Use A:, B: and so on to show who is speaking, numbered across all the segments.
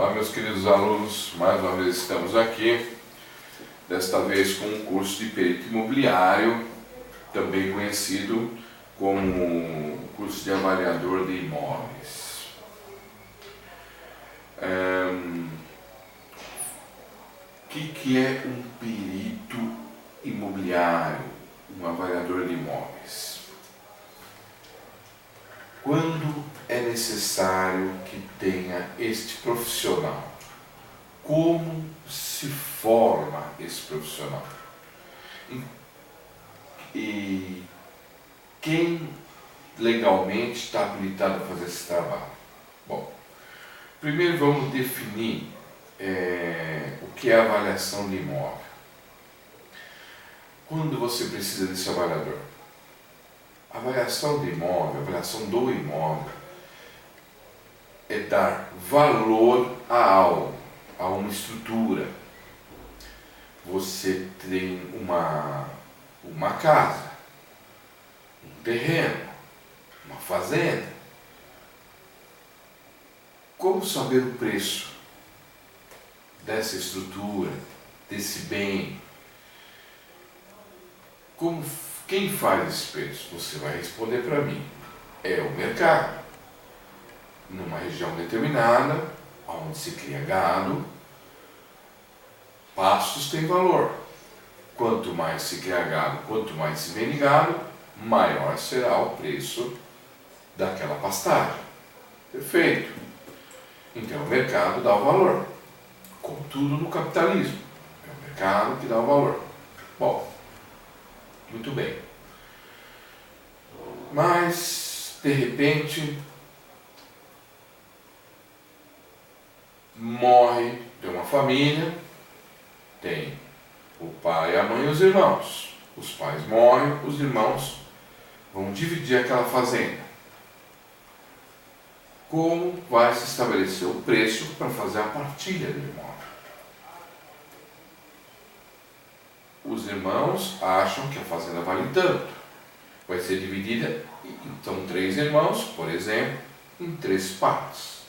A: Olá, meus queridos alunos, mais uma vez estamos aqui, desta vez com um curso de perito imobiliário, também conhecido como curso de avaliador de imóveis. O que é um perito imobiliário, um avaliador de imóveis? Quando é necessário que tenha este profissional? Como se forma esse profissional? E quem legalmente está habilitado a fazer esse trabalho? Bom, primeiro vamos definir o que é avaliação de imóvel. Quando você precisa desse avaliador? A avaliação de imóvel, a avaliação do imóvel, é dar valor a algo, a uma estrutura. Você tem uma casa, um terreno, uma fazenda. Como saber o preço dessa estrutura, desse bem? Quem faz esse preço? Você vai responder para mim. É o mercado. Numa região determinada, onde se cria gado, pastos têm valor. Quanto mais se cria gado, quanto mais se vende gado, maior será o preço daquela pastagem. Perfeito. Então o mercado dá o valor. Como tudo no capitalismo. É o mercado que dá o valor. Bom, muito bem. Mas, de repente, morre de uma família, tem o pai, a mãe e os irmãos. Os pais morrem, os irmãos vão dividir aquela fazenda. Como vai se estabelecer o preço para fazer a partilha do imóvel? Os irmãos acham que a fazenda vale tanto. Vai ser dividida, então, 3 irmãos, por exemplo, em 3 partes.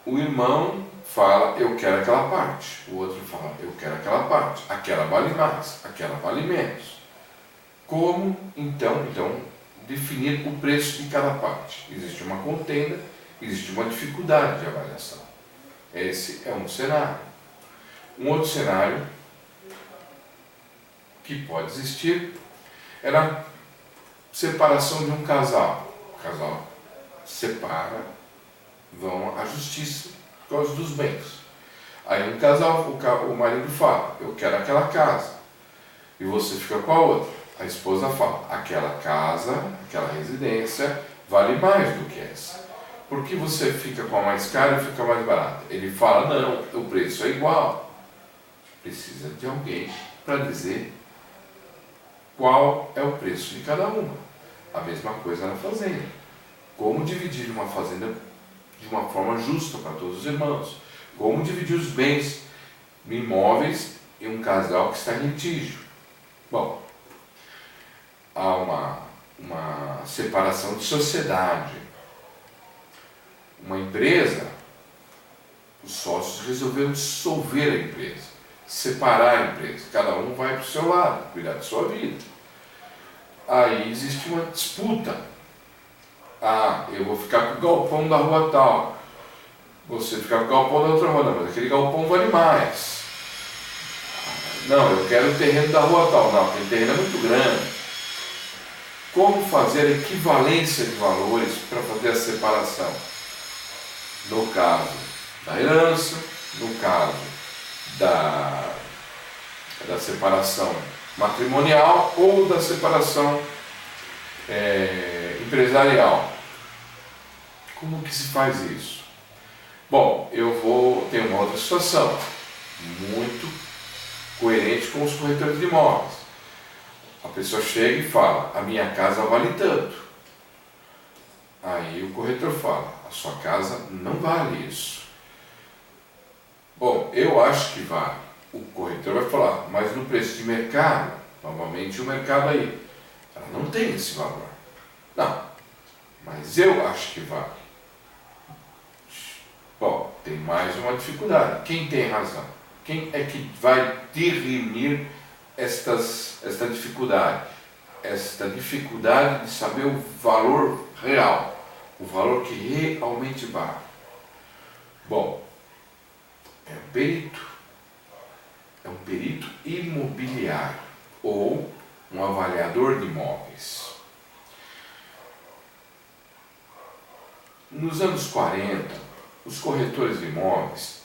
A: O irmão fala, eu quero aquela parte. O outro fala, eu quero aquela parte. Aquela vale mais, aquela vale menos. Como, então, definir o preço de cada parte? Existe uma contenda, existe uma dificuldade de avaliação. Esse é um cenário. Um outro cenário que pode existir é a separação de um casal. O casal separa, vão à justiça por causa dos bens. Aí um casal, o marido fala, eu quero aquela casa. E você fica com a outra. A esposa fala, aquela casa, aquela residência vale mais do que essa. Por que você fica com a mais cara e fica mais barata? Ele fala, não, o preço é igual. Precisa de alguém para dizer qual é o preço de cada uma. A mesma coisa na fazenda. Como dividir uma fazenda de uma forma justa para todos os irmãos? Como dividir os bens imóveis em um casal que está em litígio? Bom, há uma separação de sociedade. Uma empresa, os sócios resolveram dissolver a empresa, separar a empresa. Cada um vai para o seu lado, cuidar da sua vida. Aí existe uma disputa. Ah, eu vou ficar com o galpão da rua tal. Você ficar com o galpão da outra rua. Não, mas aquele galpão vale mais. Não, eu quero o terreno da rua tal. Não, aquele terreno é muito grande. Como fazer a equivalência de valores para fazer a separação? No caso da herança, no caso da separação matrimonial ou da separação empresarial. Como que se faz isso? Bom, ter uma outra situação muito coerente com os corretores de imóveis. A pessoa chega e fala, a minha casa vale tanto. Aí o corretor fala, a sua casa não vale isso. Bom, eu acho que vale. O corretor vai falar, mas no preço de mercado, novamente o mercado aí, ela não tem esse valor. Não, mas eu acho que vale. Bom, tem mais uma dificuldade. Quem tem razão? Quem é que vai dirimir esta dificuldade? Esta dificuldade de saber o valor real, o valor que realmente vale. Bom, é um perito imobiliário ou um avaliador de imóveis. Nos anos 40, os corretores de imóveis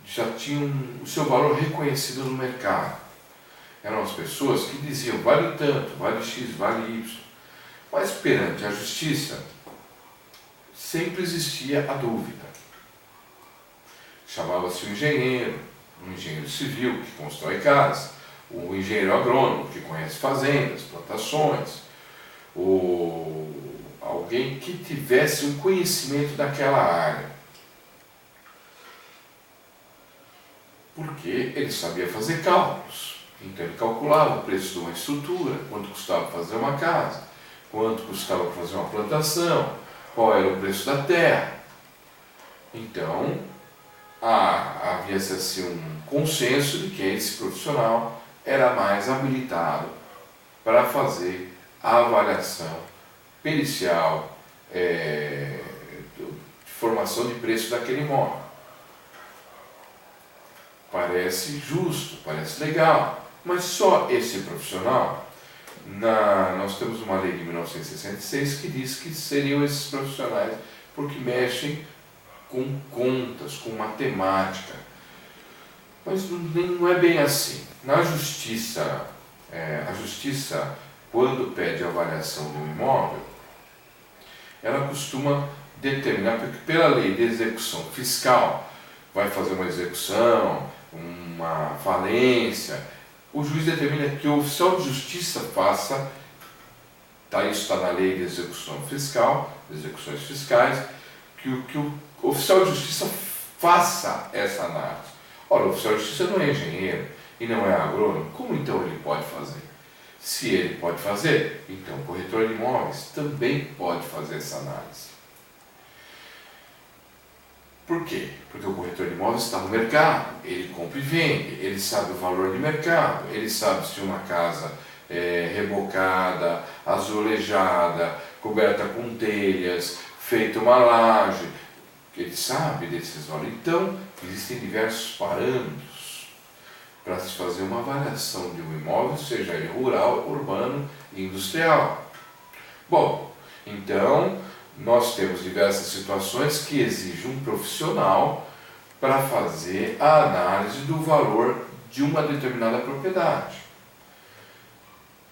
A: já tinham o seu valor reconhecido no mercado. Eram as pessoas que diziam, vale tanto, vale X, vale Y. Mas perante a justiça, sempre existia a dúvida. Chamava-se um engenheiro civil que constrói casas, o engenheiro agrônomo que conhece fazendas, plantações, alguém que tivesse um conhecimento daquela área. Porque ele sabia fazer cálculos. Então ele calculava o preço de uma estrutura, quanto custava fazer uma casa, quanto custava fazer uma plantação, qual era o preço da terra. Então, havia-se assim um consenso de que esse profissional era mais habilitado para fazer a avaliação pericial, de formação de preço daquele imóvel. Parece justo, parece legal, mas só esse profissional, nós temos uma lei de 1966 que diz que seriam esses profissionais porque mexem com contas, com matemática. Mas não é bem assim. Na justiça, a justiça, quando pede a avaliação de um imóvel, ela costuma determinar, porque pela lei de execução fiscal, vai fazer uma execução, uma falência, o juiz determina que o oficial de justiça faça, isso está na lei de execução fiscal, de execuções fiscais, que o oficial de justiça faça essa análise. Ora, o oficial de justiça não é engenheiro e não é agrônomo, como então ele pode fazer? Se ele pode fazer, então o corretor de imóveis também pode fazer essa análise. Por quê? Porque o corretor de imóveis está no mercado, ele compra e vende, ele sabe o valor de mercado, ele sabe se uma casa é rebocada, azulejada, coberta com telhas, feita uma laje, ele sabe desses valores. Então, existem diversos parâmetros para se fazer uma avaliação de um imóvel, seja ele rural, urbano e industrial. Bom, então, nós temos diversas situações que exigem um profissional para fazer a análise do valor de uma determinada propriedade.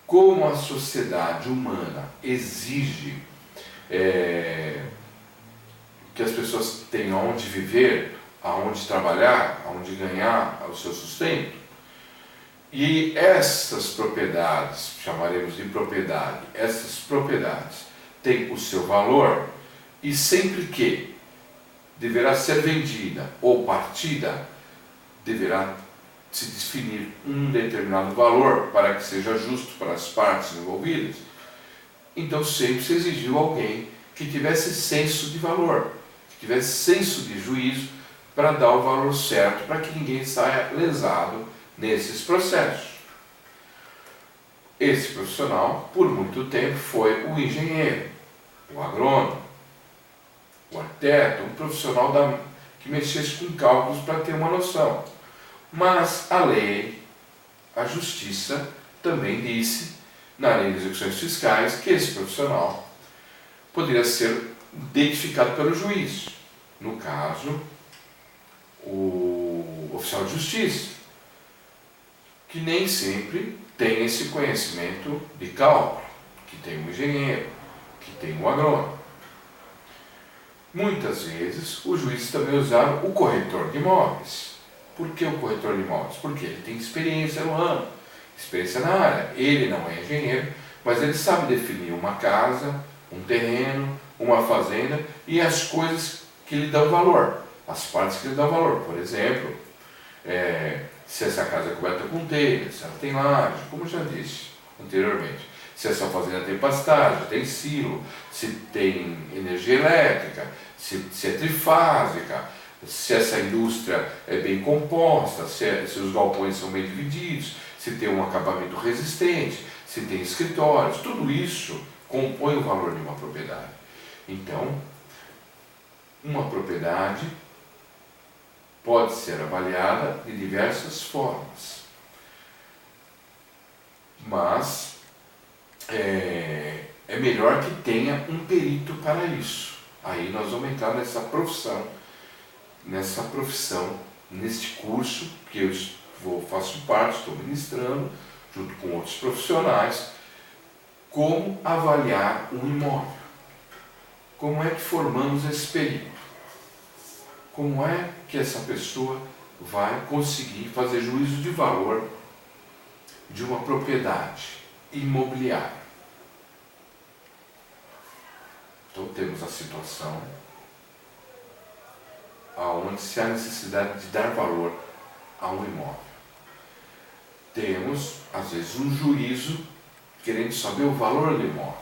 A: Como a sociedade humana exige que as pessoas tenham onde viver, aonde trabalhar, aonde ganhar o seu sustento, e essas propriedades, chamaremos de propriedade, essas propriedades têm o seu valor, e sempre que deverá ser vendida ou partida, deverá se definir um determinado valor para que seja justo para as partes envolvidas. Então sempre se exigiu alguém que tivesse senso de valor, que tivesse senso de juízo para dar o valor certo, para que ninguém saia lesado nesses processos. Esse profissional, por muito tempo, foi o engenheiro, o agrônomo, o arquiteto, um profissional que mexesse com cálculos para ter uma noção. Mas a lei, a justiça, também disse, na lei de execuções fiscais, que esse profissional poderia ser identificado pelo juiz. No caso, o oficial de justiça, que nem sempre tem esse conhecimento de cálculo, que tem um engenheiro, que tem um agrônomo. Muitas vezes, os juízes também usaram o corretor de imóveis. Por que o corretor de imóveis? Porque ele tem experiência no ramo, experiência na área. Ele não é engenheiro, mas ele sabe definir uma casa, um terreno, uma fazenda e as coisas que lhe dão valor, as partes que lhe dão valor. Por exemplo, se essa casa é coberta com telha, se ela tem laje, como eu já disse anteriormente, se essa fazenda tem pastagem, tem silo, se tem energia elétrica, se é trifásica, se essa indústria é bem composta, se os galpões são bem divididos, se tem um acabamento resistente, se tem escritórios, tudo isso compõe o valor de uma propriedade. Então, uma propriedade pode ser avaliada de diversas formas, mas é melhor que tenha um perito para isso. Aí nós vamos entrar nessa profissão, neste curso que eu faço parte, estou ministrando, junto com outros profissionais, como avaliar um imóvel. Como é que formamos esse perito? Como é que essa pessoa vai conseguir fazer juízo de valor de uma propriedade imobiliária? Então temos a situação onde se há necessidade de dar valor a um imóvel. Temos, às vezes, um juízo querendo saber o valor do imóvel,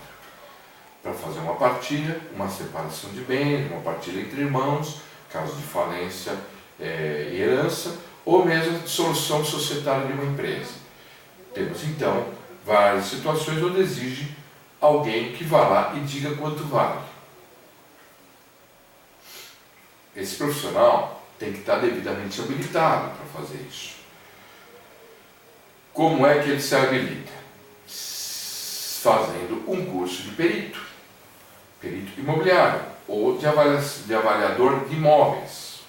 A: para fazer uma partilha, uma separação de bens, uma partilha entre irmãos, caso de falência e herança, ou mesmo dissolução societária de uma empresa. Temos, então, várias situações onde exige alguém que vá lá e diga quanto vale. Esse profissional tem que estar devidamente habilitado para fazer isso. Como é que ele se habilita? Fazendo um curso de perito imobiliário ou de avaliador de imóveis.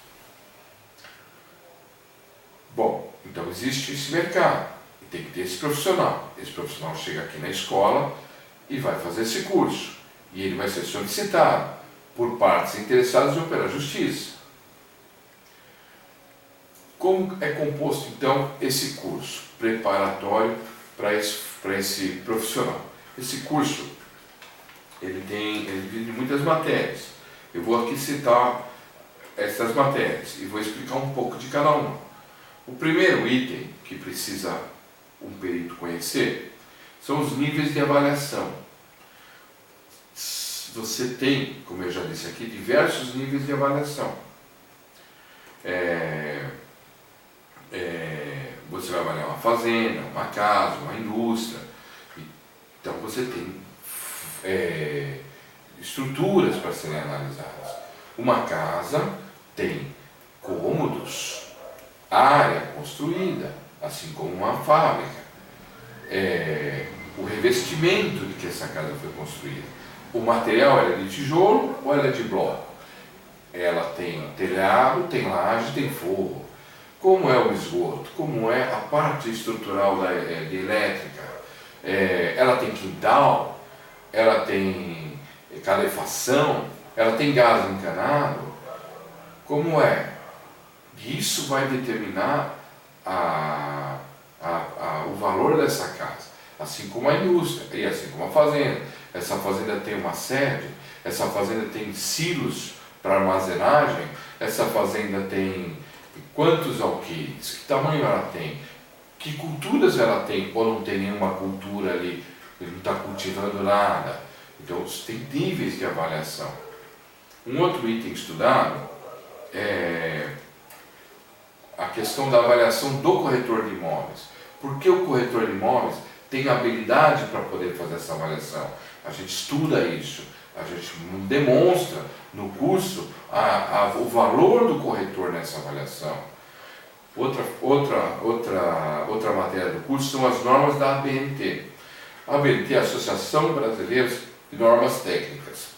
A: Bom, então existe esse mercado e tem que ter esse profissional. Esse profissional chega aqui na escola e vai fazer esse curso. E ele vai ser solicitado por partes interessadas em operar justiça. Como é composto, então, esse curso preparatório para esse profissional? Esse curso, ele divide em muitas matérias. Eu vou aqui citar essas matérias e vou explicar um pouco de cada uma. O primeiro item que precisa um perito conhecer são os níveis de avaliação. Você tem, como eu já disse aqui, diversos níveis de avaliação. Você vai avaliar uma fazenda, uma casa, uma indústria. Então você tem estruturas para serem analisadas. Uma casa tem cômodos, área construída, assim como uma fábrica. O revestimento de que essa casa foi construída. O material ela é de tijolo ou ela é de bloco? Ela tem telhado, tem laje, tem forro. Como é o esgoto? Como é a parte estrutural de elétrica? Ela tem quintal? Ela tem calefação? Ela tem gás encanado? Como é? Isso vai determinar o valor dessa casa, assim como a indústria e assim como a fazenda. Essa fazenda tem uma sede, essa fazenda tem silos para armazenagem, essa fazenda tem quantos alqueires, que tamanho ela tem, que culturas ela tem, ou não tem nenhuma cultura ali, ele não está cultivando nada. Então tem níveis de avaliação. Um outro item estudado é a questão da avaliação do corretor de imóveis. Por que o corretor de imóveis tem habilidade para poder fazer essa avaliação? A gente estuda isso, a gente demonstra no curso o valor do corretor nessa avaliação. Outra matéria do curso são as normas da ABNT. A ABNT é a Associação Brasileira de Normas Técnicas.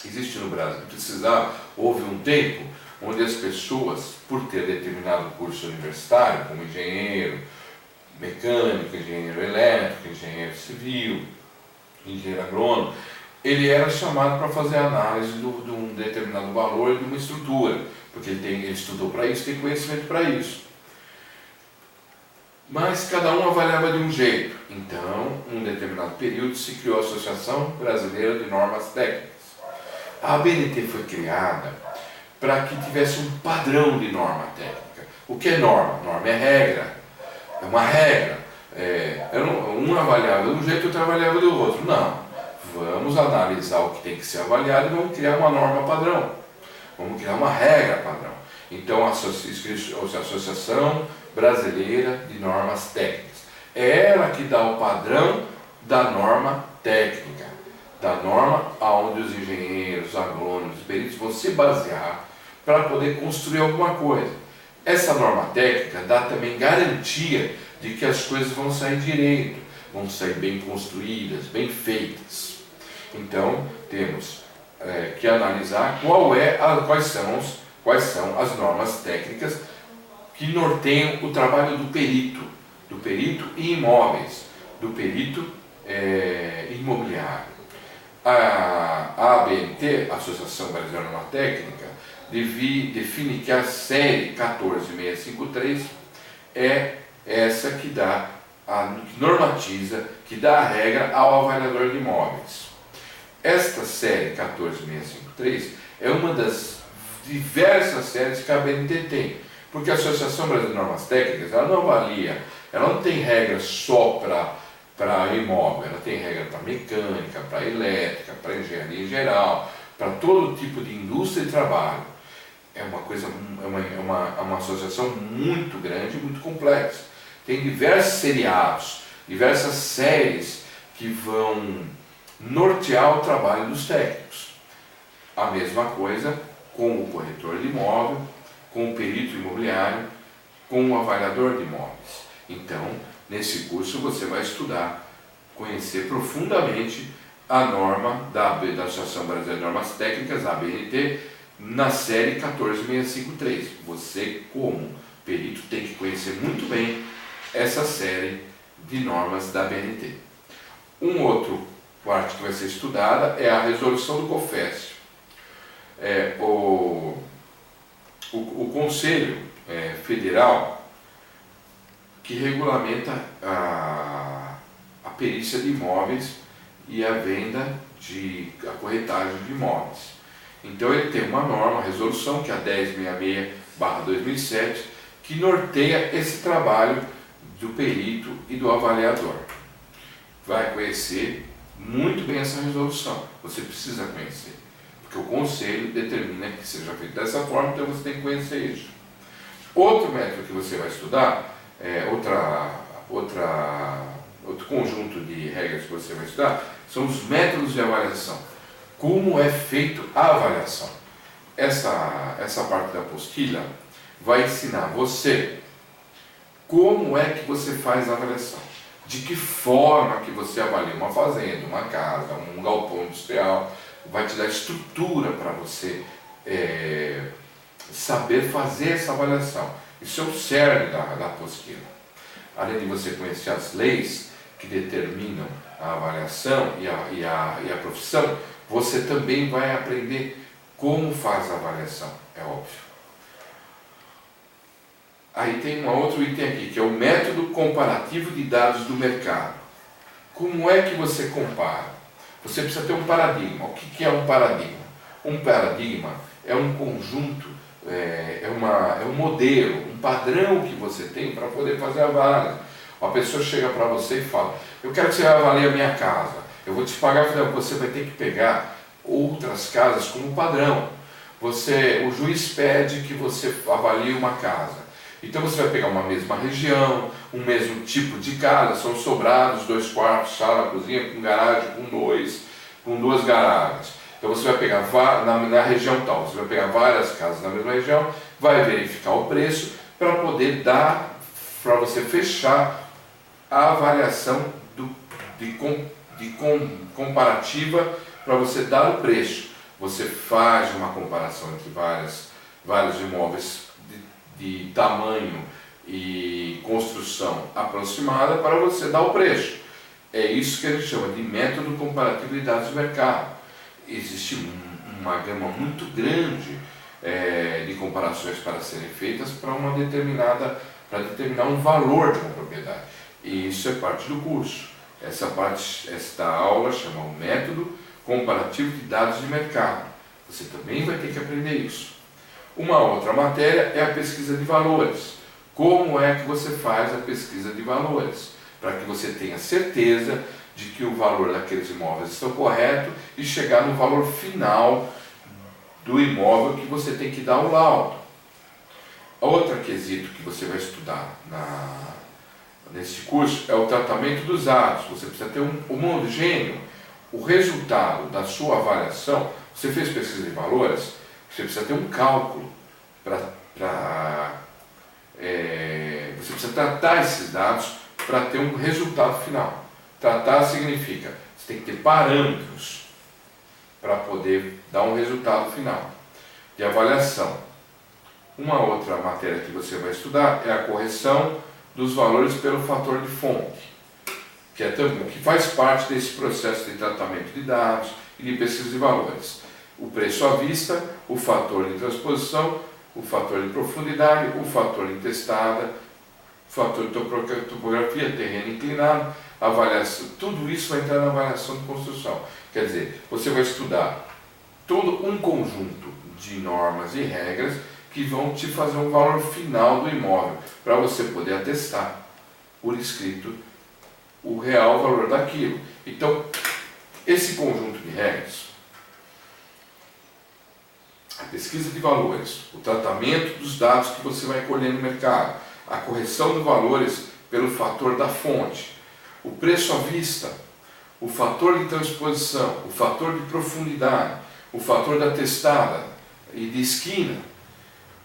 A: Existe no Brasil. Houve um tempo onde as pessoas, por ter determinado curso universitário, como engenheiro mecânico, engenheiro elétrico, engenheiro civil, engenheiro agrônomo, ele era chamado para fazer análise de um determinado valor e de uma estrutura, porque ele estudou para isso, tem conhecimento para isso. Mas cada um avaliava de um jeito. Então, em um determinado período, se criou a Associação Brasileira de Normas Técnicas. A ABNT foi criada para que tivesse um padrão de norma técnica. O que é norma? Norma é regra. É uma regra. Um avaliava de um jeito, outro avaliava do outro. Não. vamos analisar o que tem que ser avaliado e vamos criar uma norma padrão. Vamos criar uma regra padrão. Então, a Associação Brasileira de Normas Técnicas é ela que dá o padrão da norma técnica, da norma onde os engenheiros, agrônomos, peritos vão se basear para poder construir alguma coisa. Essa norma técnica dá também garantia de que as coisas vão sair direito, vão sair bem construídas, bem feitas. Então, temos que analisar quais são as normas técnicas que norteiam o trabalho do perito em imóveis, do perito imobiliário. A ABNT, Associação Brasileira de Norma Técnica, define que a série 14653 é essa que normatiza, que dá a regra ao avaliador de imóveis. Esta série 14653 é uma das diversas séries que a ABNT tem, porque a Associação Brasileira de Normas Técnicas, ela não avalia, ela não tem regras só para imóvel, ela tem regra para mecânica, para elétrica, para engenharia em geral, para todo tipo de indústria e trabalho. É uma associação muito grande, muito complexa. Tem diversos seriados, diversas séries que vão nortear o trabalho dos técnicos. A mesma coisa com o corretor de imóvel, com o perito imobiliário, com o avaliador de imóveis. Então, nesse curso você vai estudar, conhecer profundamente a norma da Associação Brasileira de Normas Técnicas, a ABNT, na série 14653. Você, como perito, tem que conhecer muito bem essa série de normas da ABNT. Um outro parte que vai ser estudada é a resolução do COFECE. O Conselho Federal que regulamenta a perícia de imóveis e a venda a corretagem de imóveis. Então ele tem uma norma, uma resolução, que é a 1066/2007, que norteia esse trabalho do perito e do avaliador. Vai conhecer muito bem essa resolução, você precisa conhecer, porque o conselho determina que seja feito dessa forma, então você tem que conhecer isso. Outro método que você vai estudar, outro conjunto de regras que você vai estudar, são os métodos de avaliação. Como é feito a avaliação? Essa parte da apostila vai ensinar você como é que você faz a avaliação, de que forma que você avalia uma fazenda, uma casa, um galpão industrial, vai te dar estrutura para você saber fazer essa avaliação. Isso é o cerne da apostila. Além de você conhecer as leis que determinam a avaliação e a profissão, você também vai aprender como faz a avaliação, é óbvio. Aí tem um outro item aqui, que é o método comparativo de dados do mercado. Como é que você compara? Você precisa ter um paradigma. O que é um paradigma? Um paradigma é um conjunto, é um modelo, um padrão que você tem para poder fazer a avaliação. Uma pessoa chega para você e fala: eu quero que você avalie a minha casa, eu vou te pagar, você vai ter que pegar outras casas como padrão. O juiz pede que você avalie uma casa. Então você vai pegar uma mesma região, um mesmo tipo de casa, são sobrados, 2 quartos, sala, cozinha, com garagem, com duas garagens. Então você vai pegar na região tal, você vai pegar várias casas na mesma região, vai verificar o preço para poder para você fechar a avaliação comparativa para você dar o preço. Você faz uma comparação entre vários imóveis de tamanho e construção aproximada para você dar o preço. É isso que a gente chama de método comparativo de dados de mercado. Existe uma gama muito grande de comparações para serem feitas para determinar um valor de uma propriedade. E isso é parte do curso. Esta aula chama o método comparativo de dados de mercado. Você também vai ter que aprender isso. Uma outra matéria é a pesquisa de valores. Como é que você faz a pesquisa de valores? Para que você tenha certeza de que o valor daqueles imóveis está correto e chegar no valor final do imóvel que você tem que dar o laudo. Outro quesito que você vai estudar nesse curso é o tratamento dos dados. Você precisa ter um homogêneo. O resultado da sua avaliação, você fez pesquisa de valores, você precisa ter um cálculo você precisa tratar esses dados para ter um resultado final. Tratar significa, você tem que ter parâmetros para poder dar um resultado final de avaliação. Uma outra matéria que você vai estudar é a correção dos valores pelo fator de fonte, que faz parte desse processo de tratamento de dados e de pesquisa de valores. O preço à vista, o fator de transposição, o fator de profundidade, o fator de testada, o fator de topografia, terreno inclinado, avaliação, tudo isso vai entrar na avaliação de construção. Quer dizer, você vai estudar todo um conjunto de normas e regras que vão te fazer um valor final do imóvel, para você poder atestar por escrito o real valor daquilo. Então, esse conjunto de regras, a pesquisa de valores, o tratamento dos dados que você vai colher no mercado, a correção de valores pelo fator da fonte, o preço à vista, o fator de transposição, o fator de profundidade, o fator da testada e de esquina,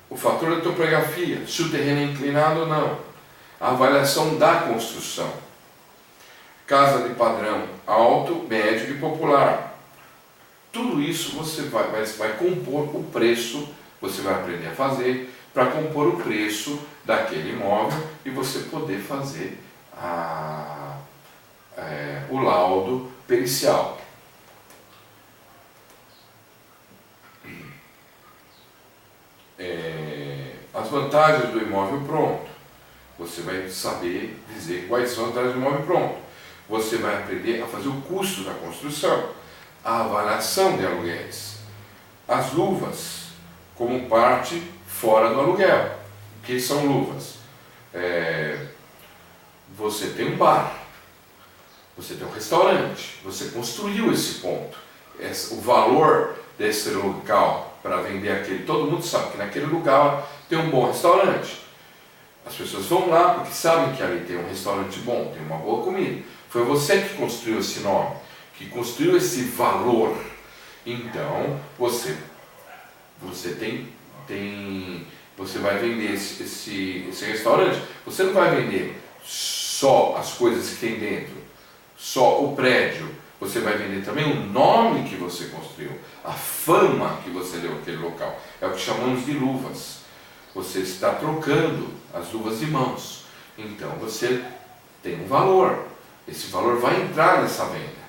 A: o fator da topografia, se o terreno é inclinado ou não, a avaliação da construção, casa de padrão alto, médio e popular. Tudo isso você vai compor o preço, você vai aprender a fazer para compor o preço daquele imóvel e você poder fazer o laudo pericial. As vantagens do imóvel pronto. Você vai saber dizer quais são as vantagens do imóvel pronto. Você vai aprender a fazer o custo da construção, a avaliação de aluguéis, as luvas como parte fora do aluguel. O que são luvas? Você tem um bar, você tem um restaurante, você construiu esse ponto. O valor desse local para vender aquele, todo mundo sabe que naquele lugar tem um bom restaurante. As pessoas vão lá porque sabem que ali tem um restaurante bom, tem uma boa comida. Foi você que construiu esse nome, que construiu esse valor. Então, você vai vender esse restaurante. Você não vai vender só as coisas que tem dentro, só o prédio. Você vai vender também o nome que você construiu, a fama que você deu àquele local. É o que chamamos de luvas. Você está trocando as luvas de mãos. Então, você tem um valor. Esse valor vai entrar nessa venda.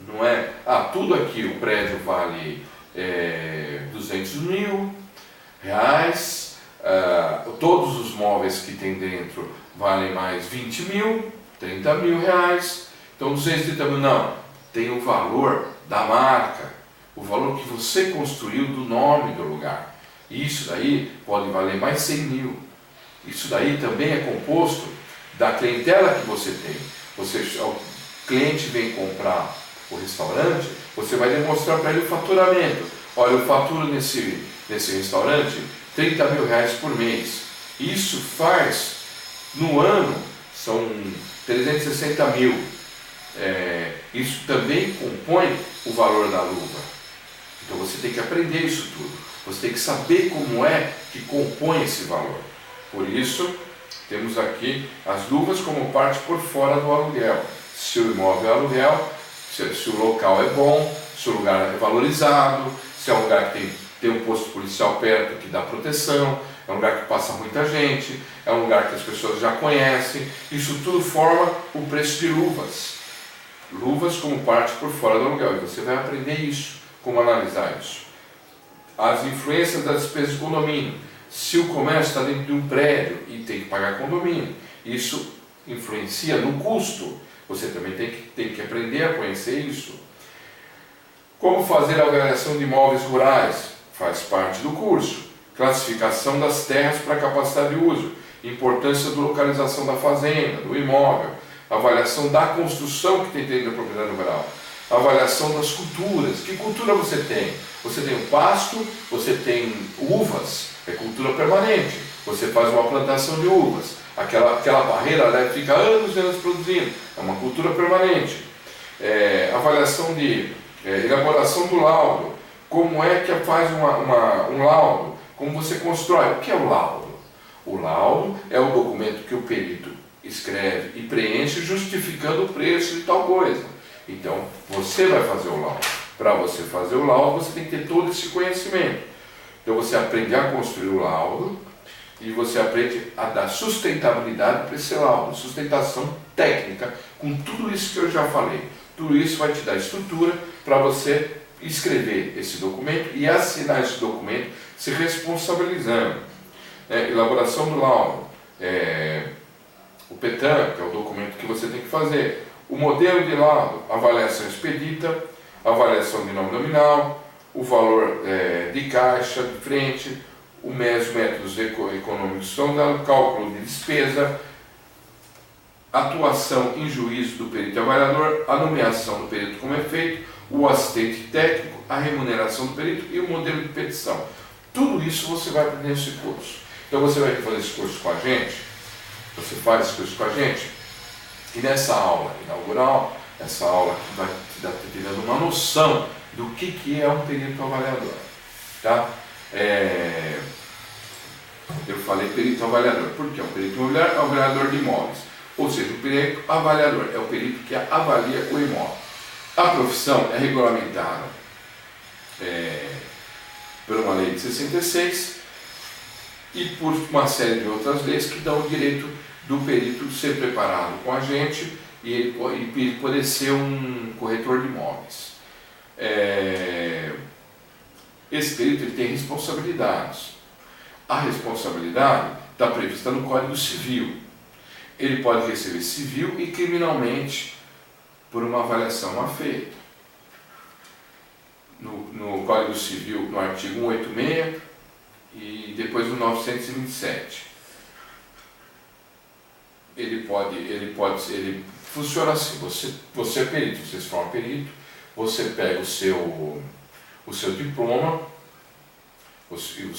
A: Não é, tudo aqui, o prédio vale 200 mil reais, todos os móveis que tem dentro valem mais 20 mil, 30 mil reais, então 230 mil, não, tem o valor da marca, o valor que você construiu do nome do lugar. Isso daí pode valer mais 100 mil. Isso daí também é composto da clientela que você tem. O cliente vem comprar o restaurante, você vai demonstrar para ele o faturamento. Olha, eu faturo nesse restaurante 30 mil reais por mês. Isso faz, no ano, são 360 mil. Isso também compõe o valor da luva. Então você tem que aprender isso tudo. Você tem que saber como é que compõe esse valor. Por isso, temos aqui as luvas como parte por fora do aluguel. Se o imóvel é aluguel, se o local é bom, se o lugar é valorizado, se é um lugar que tem um posto policial perto que dá proteção, é um lugar que passa muita gente, é um lugar que as pessoas já conhecem. Isso tudo forma o preço de luvas. Luvas como parte por fora do aluguel. E você vai aprender isso, como analisar isso. As influências das despesas de condomínio. Se o comércio está dentro de um prédio e tem que pagar condomínio, isso influencia no custo. Você também tem que aprender a conhecer isso. Como fazer a avaliação de imóveis rurais? Faz parte do curso. Classificação das terras para capacidade de uso. Importância da localização da fazenda, do imóvel. avaliação da construção que tem dentro da propriedade rural, avaliação das culturas. Que cultura você tem? Você tem o pasto, você tem uvas, é cultura permanente. Você faz uma plantação de uvas, aquela barreira ela fica anos e anos produzindo, é uma cultura permanente. Avaliação de elaboração do laudo, como é que faz um laudo, como você constrói. O que é o laudo? O laudo é o documento que o perito escreve e preenche justificando o preço de tal coisa. Então, você vai fazer o laudo. Para você fazer o laudo, você tem que ter todo esse conhecimento. Então, você aprende a construir o laudo e você aprende a dar sustentabilidade para esse laudo, sustentação técnica, com tudo isso que eu já falei. Tudo isso vai te dar estrutura para você escrever esse documento e assinar esse documento se responsabilizando. Elaboração do laudo, o PETAM, que é o documento que você tem que fazer, o modelo de laudo, avaliação expedita, avaliação de nome nominal, o valor de caixa, de frente, os métodos econômicos são dado, cálculo de despesa, atuação em juízo do perito avaliador, a nomeação do perito como é feito, o assistente técnico, a remuneração do perito e o modelo de petição. Tudo isso você vai aprender nesse curso. Então você vai fazer esse curso com a gente, você faz esse curso com a gente, e nessa aula inaugural, essa aula que vai te dando uma noção do que é um perito avaliador. Tá? Eu falei perito avaliador, porque é um perito avaliador de imóveis. Ou seja, o perito avaliador é o perito que avalia o imóvel. A profissão é regulamentada por uma lei de 66 e por uma série de outras leis que dão o direito do perito ser preparado com a gente e ele poder ser um corretor de imóveis. Esse perito ele tem responsabilidades. A responsabilidade está prevista no Código Civil. Ele pode receber civil e criminalmente por uma avaliação mal feita. No Código Civil, no artigo 186 e depois no 927. Ele funciona assim, você é perito, você se forma perito, você pega o seu diploma, o seu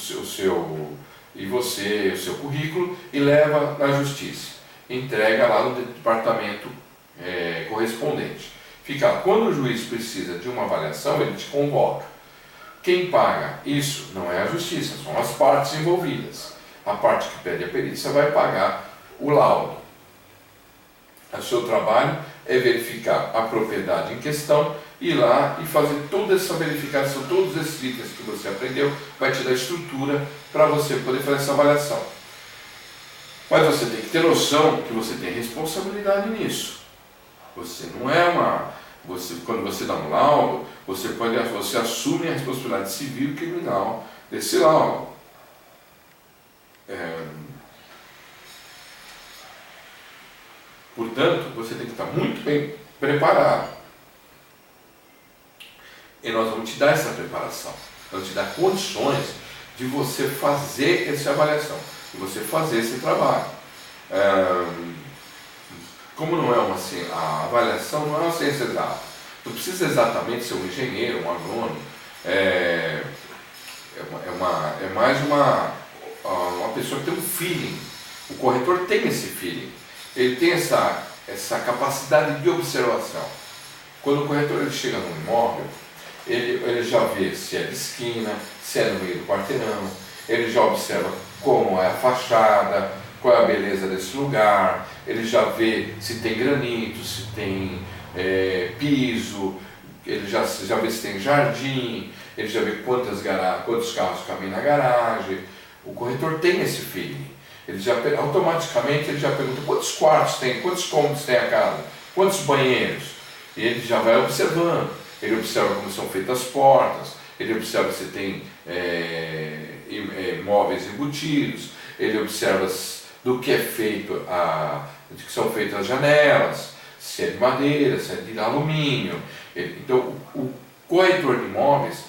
A: currículo e leva na justiça, entrega lá no departamento correspondente. Quando o juiz precisa de uma avaliação, ele te convoca. Quem paga isso não é a justiça, são as partes envolvidas. A parte que pede a perícia vai pagar o laudo. O seu trabalho é verificar a propriedade em questão, ir lá e fazer toda essa verificação, todos esses itens que você aprendeu, vai te dar estrutura para você poder fazer essa avaliação. Mas você tem que ter noção que você tem responsabilidade nisso. Você não é quando você dá um laudo, você assume a responsabilidade civil e criminal desse laudo. Portanto, você tem que estar muito bem preparado. E nós vamos te dar essa preparação. Nós vamos te dar condições de você fazer essa avaliação, de você fazer esse trabalho. Como não é a avaliação não é uma ciência exata. Não precisa exatamente ser um engenheiro, um agrônomo. É mais uma pessoa que tem um feeling. O corretor tem esse feeling. Ele tem essa capacidade de observação. Quando o corretor ele chega num imóvel, ele já vê se é de esquina, se é no meio do quarteirão, ele já observa como é a fachada, qual é a beleza desse lugar, ele já vê se tem granito, se tem piso, ele já vê se tem jardim, ele já vê quantos carros caminham na garagem. O corretor tem esse feeling. Automaticamente ele já pergunta quantos quartos tem, quantos cômodos tem a casa, quantos banheiros. E ele já vai observando. Ele observa como são feitas as portas, ele observa se tem móveis embutidos, ele observa do que é feito, de que são feitas as janelas, se é de madeira, se é de alumínio. Então o corretor de imóveis,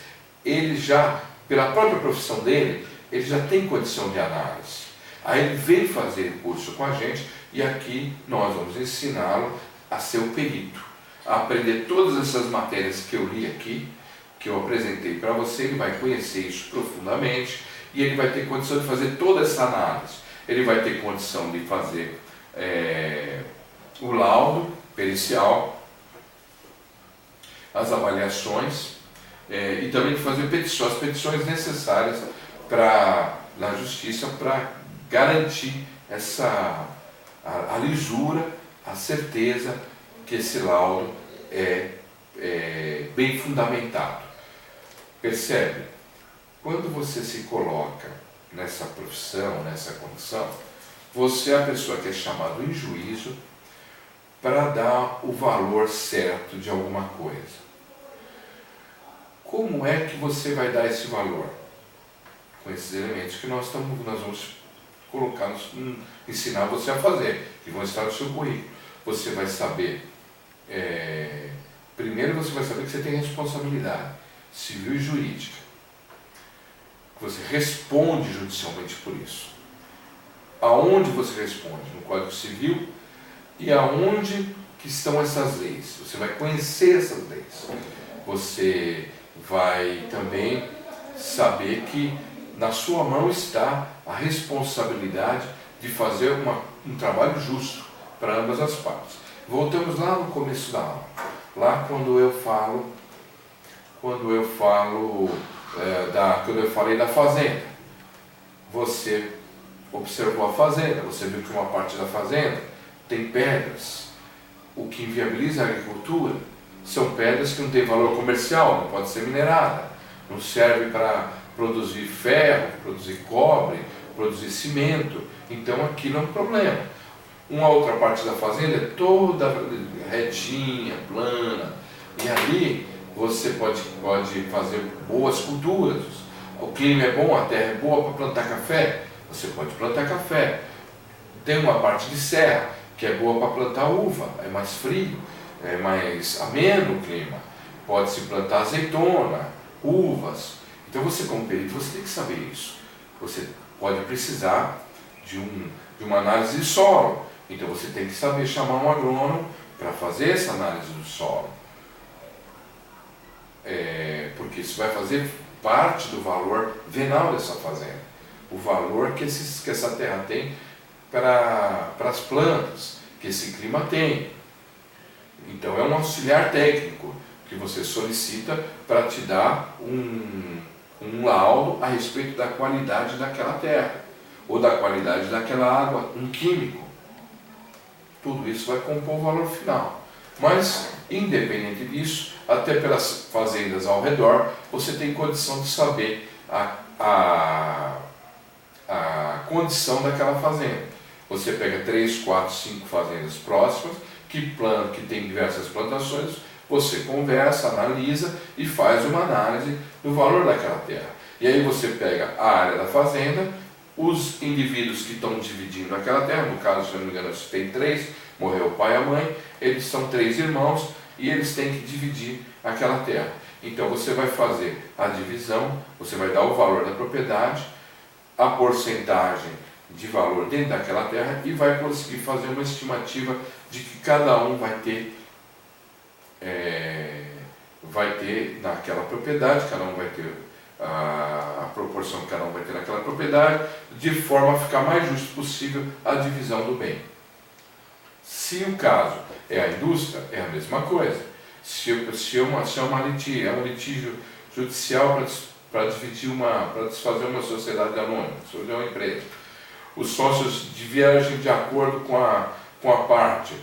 A: ele já, pela própria profissão dele, ele já tem condição de análise. Aí ele vem fazer curso com a gente e aqui nós vamos ensiná-lo a ser o perito, a aprender todas essas matérias que eu li aqui, que eu apresentei para você. Ele vai conhecer isso profundamente e ele vai ter condição de fazer toda essa análise. Ele vai ter condição de fazer o laudo pericial, as avaliações e também de fazer as petições necessárias na justiça para garantir a lisura, a certeza que esse laudo é bem fundamentado. Percebe? Quando você se coloca nessa profissão, nessa condição, você é a pessoa que é chamada em juízo para dar o valor certo de alguma coisa. Como é que você vai dar esse valor? Com esses elementos que nós vamos colocar, ensinar você a fazer, que vão estar no seu currículo. Você vai saber, primeiro você vai saber que você tem responsabilidade civil e jurídica. Você responde judicialmente por isso. Aonde você responde? No Código Civil. E aonde que estão essas leis? Você vai conhecer essas leis. Você vai também saber que na sua mão está a responsabilidade de fazer um trabalho justo para ambas as partes. Voltamos lá no começo da aula, lá quando eu falei da fazenda. Você observou a fazenda, você viu que uma parte da fazenda tem pedras. O que inviabiliza a agricultura são pedras que não têm valor comercial, não pode ser minerada, não serve para produzir ferro, produzir cobre, produzir cimento. Então aquilo é um problema. Uma outra parte da fazenda é toda retinha, plana, e ali você pode fazer boas culturas. O clima é bom, a terra é boa para plantar café, você pode plantar café. Tem uma parte de serra que é boa para plantar uva, é mais frio, é mais ameno o clima. Pode-se plantar azeitona, uvas. Então você, como perito, você tem que saber isso. Você pode precisar de uma análise de solo. Então você tem que saber chamar um agrônomo para fazer essa análise do solo. Porque isso vai fazer parte do valor venal dessa fazenda. O valor que essa terra tem para as plantas, que esse clima tem. Então é um auxiliar técnico que você solicita para te dar um laudo a respeito da qualidade daquela terra, ou da qualidade daquela água, um químico. Tudo isso vai compor o valor final. Mas, independente disso, até pelas fazendas ao redor, você tem condição de saber a condição daquela fazenda. Você pega 3, 4, 5 fazendas próximas, que tem diversas plantações, você conversa, analisa e faz uma análise do valor daquela terra. E aí você pega a área da fazenda, os indivíduos que estão dividindo aquela terra, no caso, se eu não me engano, você tem 3, morreu o pai e a mãe, eles são 3 irmãos e eles têm que dividir aquela terra. Então você vai fazer a divisão, você vai dar o valor da propriedade, a porcentagem de valor dentro daquela terra e vai conseguir fazer uma estimativa de que cada um vai ter naquela propriedade, cada um vai ter a proporção que cada um vai ter naquela propriedade, de forma a ficar mais justo possível a divisão do bem. Se o caso é a indústria, é a mesma coisa. Se é um litígio judicial para desfazer uma sociedade anônima, sobre uma empresa, os sócios divergem de acordo com a parte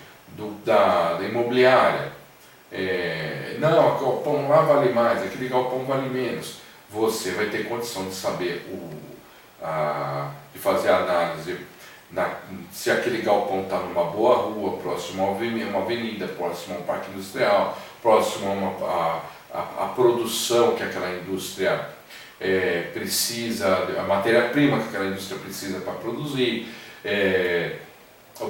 A: da imobiliária. Não, o galpão lá vale mais, aquele galpão vale menos. Você vai ter condição de saber, de fazer a análise se aquele galpão está numa boa rua, próximo a uma avenida, próximo a um parque industrial, próximo a produção que aquela indústria precisa, a matéria-prima que aquela indústria precisa para produzir,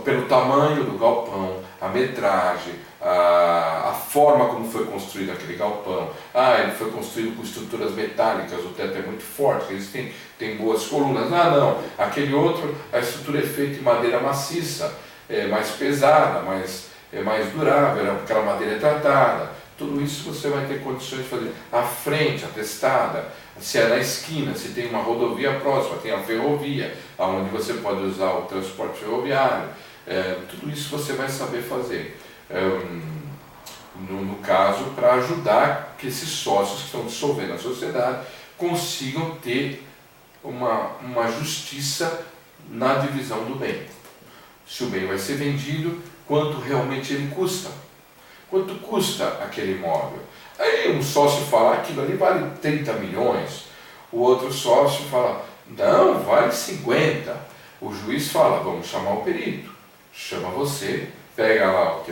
A: pelo tamanho do galpão, a metragem, a forma como foi construído aquele galpão. Ele foi construído com estruturas metálicas, o teto é muito forte, eles têm boas colunas. Não, aquele outro, a estrutura é feita em madeira maciça, é mais pesada, é mais durável, aquela madeira é tratada. Tudo isso você vai ter condições de fazer. A frente, atestada, se é na esquina, se tem uma rodovia próxima, tem a ferrovia, onde você pode usar o transporte ferroviário. Tudo isso você vai saber fazer. No caso, para ajudar que esses sócios que estão dissolvendo a sociedade consigam ter uma justiça na divisão do bem. Se o bem vai ser vendido, quanto realmente ele custa. Quanto custa aquele imóvel? Aí um sócio fala, aquilo ali vale 30 milhões. O outro sócio fala, não, vale 50. O juiz fala, vamos chamar o perito. Chama você, pega lá o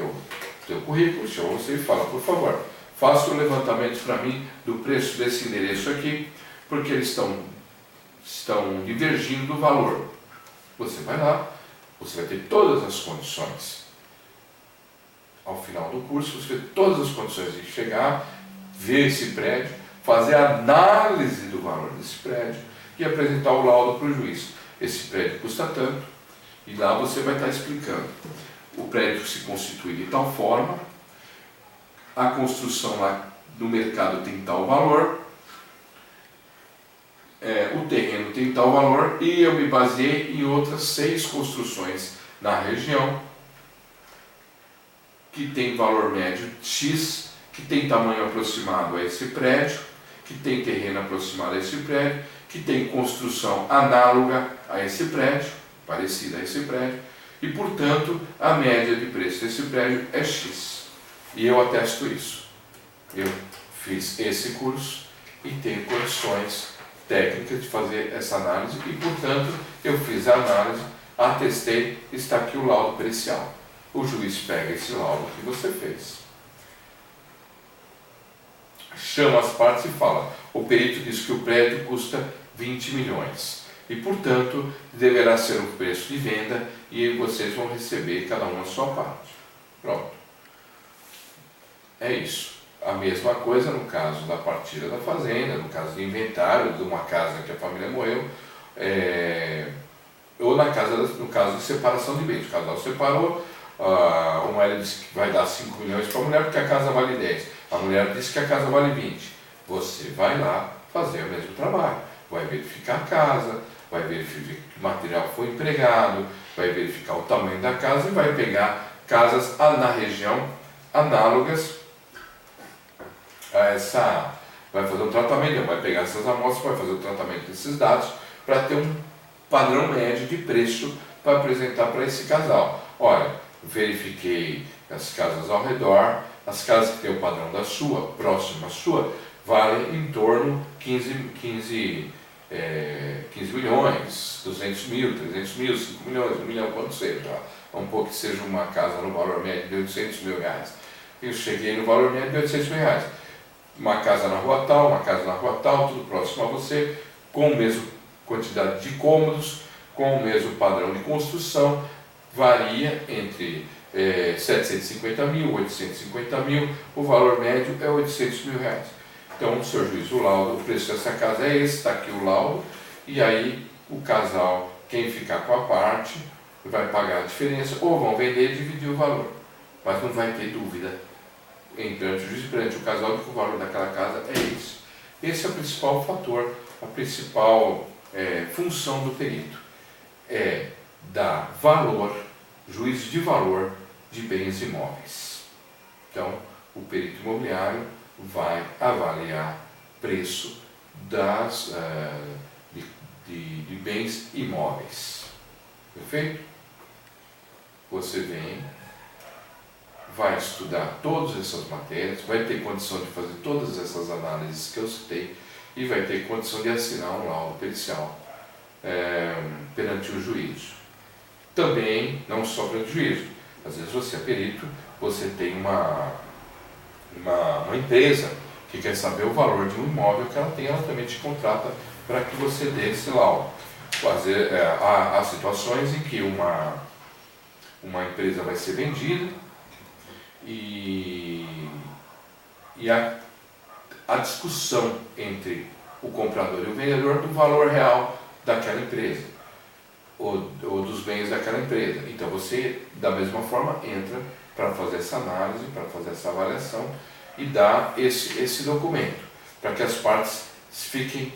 A: teu currículo, chama você e fala, por favor, faça um levantamento para mim do preço desse endereço aqui, porque eles estão divergindo do valor. Você vai lá, você vai ter todas as condições. Ao final do curso, você tem todas as condições de chegar, ver esse prédio, fazer a análise do valor desse prédio e apresentar o laudo para o juiz. Esse prédio custa tanto, e lá você vai estar explicando. O prédio se constitui de tal forma, a construção lá no mercado tem tal valor, o terreno tem tal valor, e eu me baseei em outras 6 construções na região, que tem valor médio X, que tem tamanho aproximado a esse prédio, que tem terreno aproximado a esse prédio, que tem construção análoga a esse prédio, parecida a esse prédio, e portanto a média de preço desse prédio é X. E eu atesto isso. Eu fiz esse curso e tenho condições técnicas de fazer essa análise e portanto eu fiz a análise, atestei, está aqui o laudo pericial. O juiz pega esse laudo que você fez, chama as partes e fala, o perito diz que o prédio custa 20 milhões e, portanto, deverá ser o preço de venda e vocês vão receber cada um a sua parte. Pronto. É isso. A mesma coisa no caso da partilha da fazenda, no caso de inventário de uma casa que a família morreu, ou no caso de separação de bens. O casal separou, o marido disse que vai dar 5 milhões para a mulher porque a casa vale 10. A mulher disse que a casa vale 20. Você vai lá fazer o mesmo trabalho. Vai verificar a casa, vai verificar que material foi empregado, vai verificar o tamanho da casa e vai pegar casas na região análogas a essa. Vai fazer um tratamento, vai pegar essas amostras, vai fazer o tratamento desses dados para ter um padrão médio de preço para apresentar para esse casal. Olha, verifiquei as casas ao redor, as casas que têm o padrão da sua, próxima à sua, valem em torno de 15 milhões, 200 mil, 300 mil, 5 milhões, 1 milhão, quanto seja. Vamos supor que seja uma casa no valor médio de 800 mil reais. Eu cheguei no valor médio de 800 mil reais. Uma casa na rua tal, uma casa na rua tal, tudo próximo a você, com a mesma quantidade de cômodos, com o mesmo padrão de construção, varia entre 750 mil, 850 mil, o valor médio é 800 mil reais. Então, senhor juiz, o laudo, o preço dessa casa é esse, está aqui o laudo, e aí o casal, quem ficar com a parte, vai pagar a diferença, ou vão vender e dividir o valor. Mas não vai ter dúvida perante o juiz e perante o casal de que o valor daquela casa é esse. Esse é o principal fator, a principal função do perito. É dar valor, juízo de valor de bens imóveis. Então, o perito imobiliário vai avaliar preço de bens imóveis. Perfeito? Você vem, vai estudar todas essas matérias, vai ter condição de fazer todas essas análises que eu citei e vai ter condição de assinar um laudo pericial perante o juízo. Também, não só perante o juízo, às vezes você é perito, você tem uma empresa que quer saber o valor de um imóvel que ela tem, ela também te contrata para que você dê esse laudo. Há situações em que uma empresa vai ser vendida e a discussão entre o comprador e o vendedor do valor real daquela empresa ou todos os bens daquela empresa. Então você, da mesma forma, entra para fazer essa análise, para fazer essa avaliação e dar esse documento, para que as partes fiquem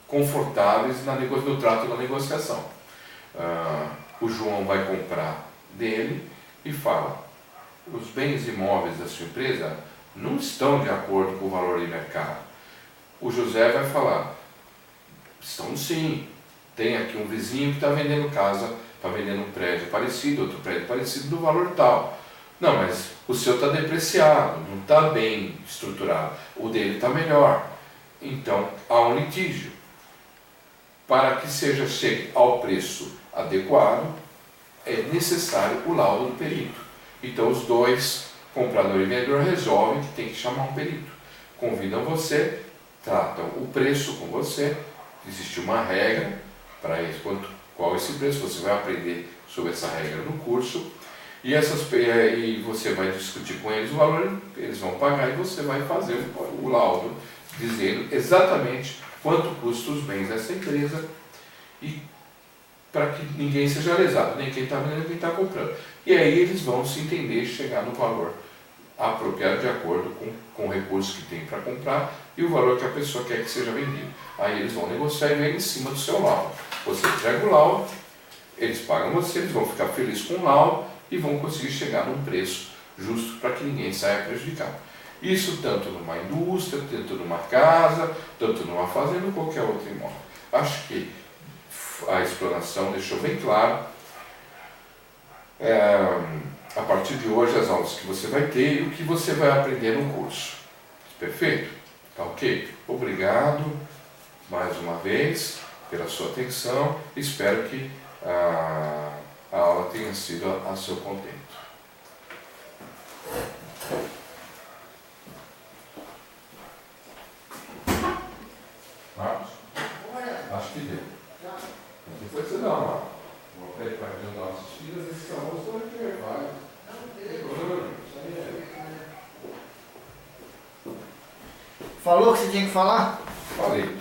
A: confortáveis no trato da negociação. O João vai comprar dele e fala: os bens imóveis da sua empresa não estão de acordo com o valor de mercado. O José vai falar: estão sim. Tem aqui um vizinho que está vendendo casa, está vendendo um prédio parecido, outro prédio parecido, do valor tal. Não, mas o seu está depreciado, não está bem estruturado, o dele está melhor. Então, há um litígio. Para que chegue ao preço adequado, é necessário o laudo do perito. Então, os dois, comprador e vendedor, resolvem que tem que chamar um perito. Convidam você, tratam o preço com você, existe uma regra para isso, qual é esse preço, você vai aprender sobre essa regra no curso, e você vai discutir com eles o valor, eles vão pagar e você vai fazer o laudo, dizendo exatamente quanto custa os bens dessa empresa, e para que ninguém seja lesado, nem quem está vendendo nem quem está comprando. E aí eles vão se entender e chegar no valor apropriado de acordo com o recurso que tem para comprar e o valor que a pessoa quer que seja vendido. Aí eles vão negociar e ver em cima do seu laudo. Você entrega o laudo, eles pagam você, eles vão ficar felizes com o laudo e vão conseguir chegar num preço justo para que ninguém saia prejudicado. Isso tanto numa indústria, tanto numa casa, tanto numa fazenda ou qualquer outro imóvel. Acho que a explanação deixou bem claro. A partir de hoje, as aulas que você vai ter e o que você vai aprender no curso. Perfeito? Tá ok? Obrigado mais uma vez pela sua atenção. Espero que a aula tenha sido a seu contento. Marcos? Acho que deu. Depois você dá uma pede para as nossas filhas, esse almoço vai ter vários.
B: Falou que você tinha que falar?
A: Falei.